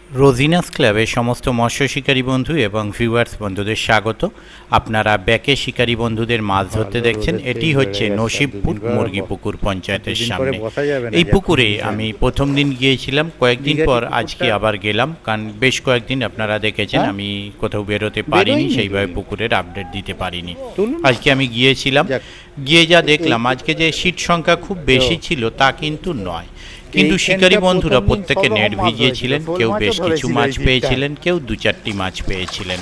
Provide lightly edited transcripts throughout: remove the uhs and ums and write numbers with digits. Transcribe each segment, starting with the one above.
রোজিনাস ক্লাবের সমস্ত মৎস্য শিকারী বন্ধু এবং ভিউয়ার্স বন্ধুদের স্বাগত। আপনারা ব্যাকে শিকারী বন্ধুদের মাছ ধরতে দেখছেন। এটি হচ্ছে নসিবপুর মুরগি পুকুর পঞ্চায়েতের সামনে। এই পুকুরে আমি প্রথম দিন গিয়েছিলাম, কয়েকদিন পর আজকে আবার গেলাম, কারণ বেশ কয়েকদিন আপনারা দেখেছেন আমি কোথাও বেরোতে পারিনি, সেইভাবে পুকুরের আপডেট দিতে পারিনি। আজকে আমি গিয়েছিলাম, গিয়ে যা দেখলাম আজকে যে সিট সংখ্যা খুব বেশি ছিল তা কিন্তু নয়, কিন্তু শিকারী বন্ধুরা প্রত্যেকে নেট ভিজিয়েছিলেন, কেউ বেশ কিছু মাছ পেয়েছিলেন, কেউ দু চারটি মাছ পেয়েছিলেন।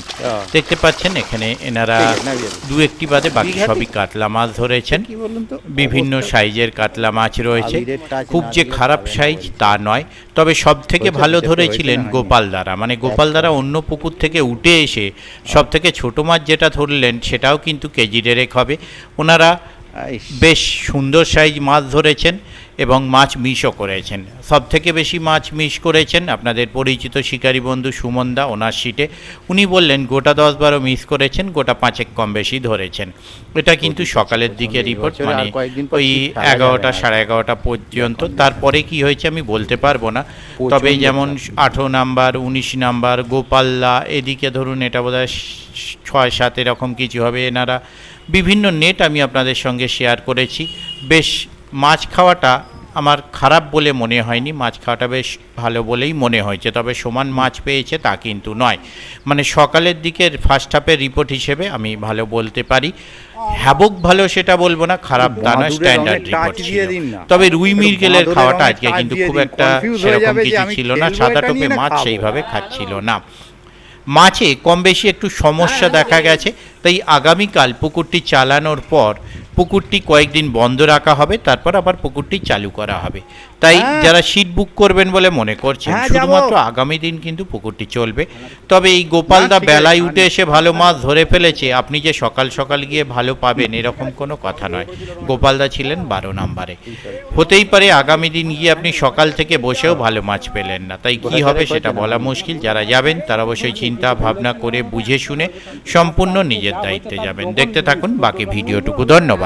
দেখতে পাচ্ছেন এখানে এনারা দু একটি বাদে বাকি সবই কাতলা মাছ ধরেছেন। বিভিন্ন সাইজের কাতলা মাছ রয়েছে, খুব যে খারাপ সাইজ তা নয়, তবে সব থেকে ভালো ধরেছিলেন গোপালদারা। মানে গোপালদারা অন্য পুকুর থেকে উঠে এসে সব থেকে ছোট মাছ যেটা ধরলেন সেটাও কিন্তু কেজি ডেরেক হবে। ওনারা বেশ সুন্দর সাইজ মাছ ধরেছেন এবং মাছ মিসও করেছেন। সব থেকে বেশি মাছ মিস করেছেন আপনাদের পরিচিত শিকারী বন্ধু সুমনদা, ওনার সিটে। উনি বললেন গোটা 10-12 মিস করেছেন, গোটা 5 কম বেশি ধরেছেন। এটা কিন্তু সকালের দিকে রিপোর্ট, মানে ওই 11টা 11:30 পর্যন্ত। তারপরে কি হয়েছে আমি বলতে পারবো না, তবে যেমন 18 নাম্বার 19 নাম্বার গোপাল্লা, এদিকে ধরুন এটা বোধহয় 6-7 এরকম কিছু হবে। এনারা বিভিন্ন নেট আমি আপনাদের সঙ্গে শেয়ার করেছি। বেশ মাছ খাওয়াটা আমার খারাপ বলে মনে হয়নি, মাছ খাওয়াটা বেশ ভালো বলেই মনে হয়েছে। তবে সমান মাছ পেয়েছে তা কিন্তু নয়, মানে সকালের দিকের ফার্স্ট হাফের রিপোর্ট হিসেবে আমি ভালো বলতে পারি। হ্যাবক ভালো সেটা বলবো না, খারাপ তা না, স্ট্যান্ডার্ড রিপোর্ট ছিল। তবে রুই মৃগেলের খাওয়াটা আজকে কিন্তু খুব একটা সেরকম কিছু ছিল না, সাদা টোপে মাছ সেইভাবে খাচ্ছিল না। মাছে কম বেশি একটু সমস্যা দেখা গেছে, তাই আগামীকাল পুকুরটি চালানোর পর পুকুরটি কয়েকদিন বন্ধ রাখা হবে, তারপর আবার পুকুরটি চালু করা হবে। তাই যারা সিট বুক করবেন বলে মনে করছেন, শুধুমাত্র আগামী দিন কিন্তু পুকুরটি চলবে। তবে এই গোপালদা বেলায় উঠে এসে ভালো মাছ ধরে ফেলেছে, আপনি যে সকাল সকাল গিয়ে ভালো পাবেন এরকম কোনো কথা নয়। গোপালদা ছিলেন 12 নম্বরে, হতেই পারে আগামী দিন গিয়ে আপনি সকাল থেকে বসেও ভালো মাছ পেলেন না। তাই কি হবে সেটা বলা মুশকিল। যারা যাবেন তারা অবশ্যই চিন্তা ভাবনা করে বুঝে শুনে সম্পূর্ণ নিজের দায়িত্বে যাবেন। দেখতে থাকুন বাকি ভিডিওটুকু। ধন্যবাদ।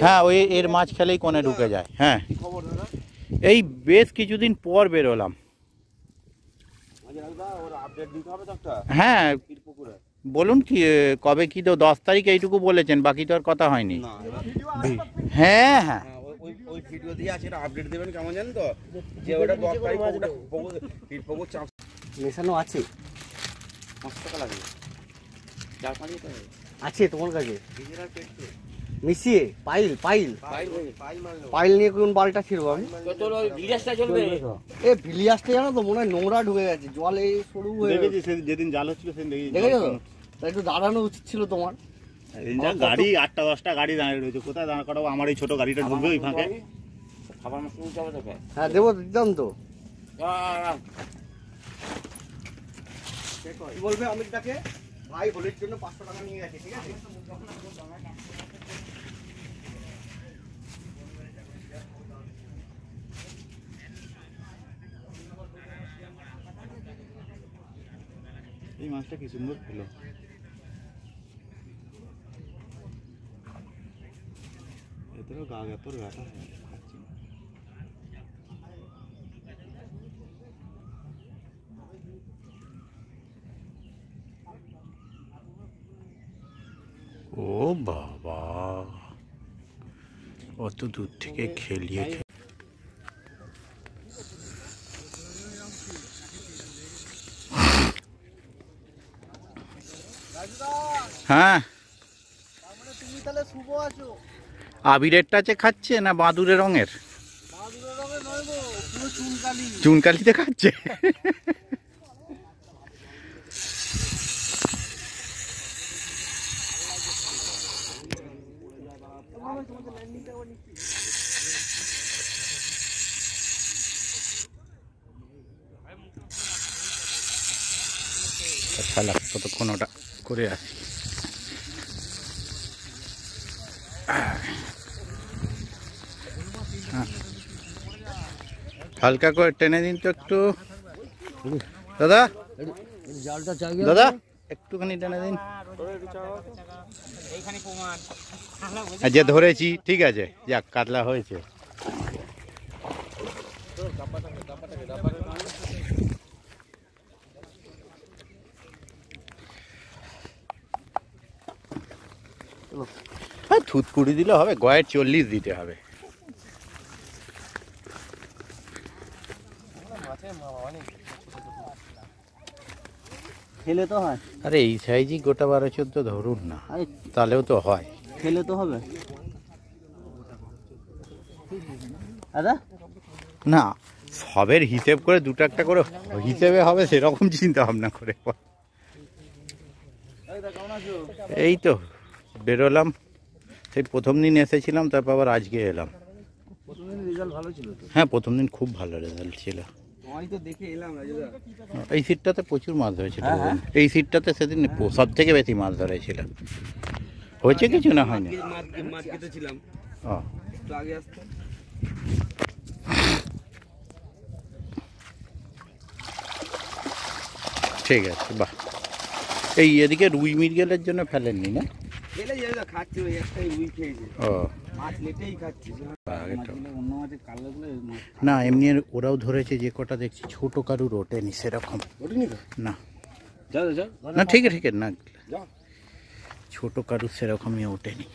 হ্যাঁ, ওই এর মাছ খেলেই কোণে ঢুকে যায়। হ্যাঁ, এই বেশ কিছুদিন পর বেরোলাম। হ্যাঁ বলুন কি কবে কি, তো 10 তারিখ এইটুকু বলেছেন, বাকি তো আর কথা হয়নি। হ্যাঁ হ্যাঁ ওই ভিডিও দিয়ে আছে, এটা আপডেট দেবেন কেমন জানেন তো, যে ওটা 10 তারিখ পুকুর চাষ মেশানো আছে। 500 টাকা লাগবে, 4-5 আছে তোমার কাছে মিশিয়ে। পাইল নিয়ে কোন বালটা ছিড়বো আমি? ভিলিয়াসটা জানো তো মনে হয় নোংরা ঢুকে গেছে, জলে সরু হয়ে গেছে। যেদিন জাল হচ্ছিল সেদিন দেখেছো তো, তাই একটু দাঁড়ানো উচিত ছিল তোমার। গাড়ি 8টা-10টা গাড়ি দাঁড়িয়ে রয়েছে, কোথায় দাঁড় করাবো? আমার এই ছোট গাড়িটা ঢুকবে ওই ফাঁকে। হ্যাঁ দেবো, দিতাম তো। বলবে অমিতদাকে, ভাই হোলির জন্য 500 টাকা নিয়ে গেছে, ঠিক আছে? এই মাছটা কি সুন্দর ছিল। এদেরও গা তোর গাটা খাচ্ছি। ও বাবা, অত দূর থেকে খেলিয়ে হ্যাঁ। আবিরেরটা আছে খাচ্ছে না বাদুরের রঙের? চুনকালিতে খাচ্ছে। ততক্ষণ ওটা করে আসি। হালকা করে টেনে দিন তো একটু দাদা, দাদা একটুখানি টেনে দিন। যে ধরেছি ঠিক আছে, যাক কাতলা হয়েছে। হ্যাঁ, থুতকুড়ি দিলে হবে, গয়ের 40 দিতে হবে। খেলে তো হয়। আরে এই সাইজই গোটা 12-14 ধরুন না, তাহলেও তো হয়। খেলে তো হবে দাদা না, সবের হিসেব করে দুটো একটা করে হিসেবে হবে সেরকম চিন্তা ভাবনা করে। এই তো বেরোলাম, সেই প্রথম দিন এসেছিলাম, তারপর আবার আজকে এলাম। হ্যাঁ, প্রথম দিন খুব ভালো রেজাল্ট ছিল। এই সিটটাতে প্রচুর মাছ ধরেছিল, এই সিটটাতে সেদিন সব থেকে বেশি মাছ ধরেছিল। হয়েছে কিছু না হয়নি? ঠিক আছে, বাহ। এই এদিকে রুই মৃগেলের জন্য ফেলেননি না? ও না, এমনি ওরাও ধরেছে, যে কটা দেখছি ছোট কারুর ওঠেনি সেরকম না। না ঠিক আছে, ঠিক আছে, না ছোট কারুর সেরকমই ওঠেনি।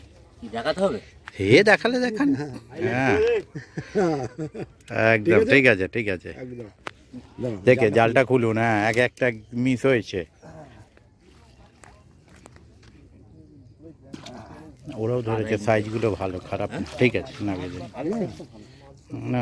দেখাতে হবে, হে দেখালে দেখান। হ্যাঁ একদম ঠিক আছে, ঠিক আছে। দেখে জালটা খুলুন। হ্যাঁ, একটা মিস হয়েছে। ওরাও ধরেছে, সাইজগুলো ভালো, খারাপ না। ঠিক আছে, না না